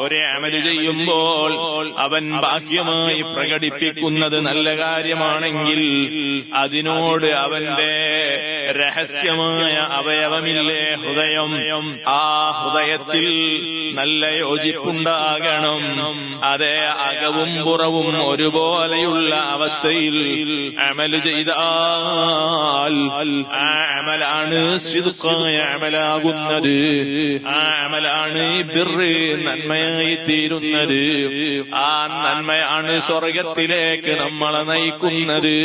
ഒരു അമല് ചെയ്യുമ്പോൾ അവൻ ബാഹ്യമായി പ്രകടിപ്പിക്കുന്നത് നല്ല കാര്യമാണെങ്കിൽ അതിനോട് അവന്റെ രഹസ്യമായ അവയവമില്ലേ ഹൃദയം, ആ ഹൃദയത്തിൽ നല്ല യോജിപ്പുണ്ടാകണം. അതേ അകവും പുറവും ഒരുപോലെയുള്ള അവസ്ഥയിൽ അമല് ചെയ്താൽ ആ അമലാണ് സിദ്ഖായ അമലാകുന്നത്. ആ അമലാണ് ബിർറ്, നന്മയായി തീരുന്നത്. ആ നന്മയാണ് സ്വർഗത്തിലേക്ക് നമ്മളെ നയിക്കുന്നത്.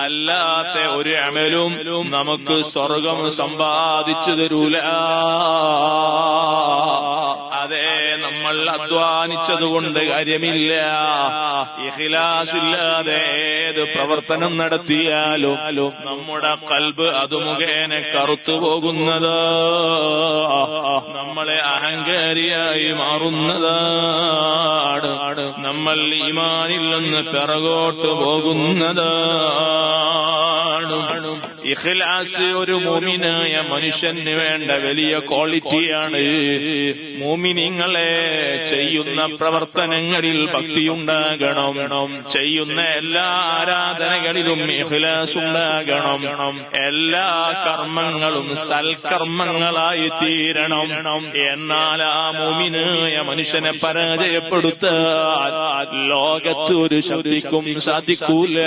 അല്ലാത്ത ഒരു അമലും നമുക്ക് സ്വർഗം സമ്പാദിച്ചു തരൂല. അതെ, നമ്മൾ അധ്വാനിച്ചതുകൊണ്ട് കാര്യമില്ല. ഇഖ്ലാസില്ലാതെ ഏത് പ്രവർത്തനം നടത്തിയാലും നമ്മുടെ ഖൽബ് അത് മുഖേന കറുത്തു പോകുന്നത്, നമ്മളെ അഹങ്കാരിയായി മാറുന്നതാണ്. നമ്മൾ ഈമാനിൽ നിന്ന് പിറകോട്ട് പോകുന്നതാണ്. ഇഖ്ലാസ് ഒരു മുഅ്മിനായ മനുഷ്യന് വേണ്ട വലിയ ക്വാളിറ്റിയാണ്. മുഅ്മിനീങ്ങളെ ചെയ്യുന്ന പ്രവർത്തനങ്ങളിൽ ഭക്തിയുണ്ടാകണം. ചെയ്യുന്ന എല്ലാ ആരാധനകളിലും ഇഖ്ലാസ് ഉണ്ടാകണം. എല്ലാ കർമ്മങ്ങളും സൽക്കർമ്മങ്ങളായി തീരണം. എന്നാൽ ആ മുഅ്മിനായ മനുഷ്യനെ പരാജയപ്പെടുത്താൻ ലോകത്ത് ഒരു ശക്തിക്കും സാധിക്കൂല.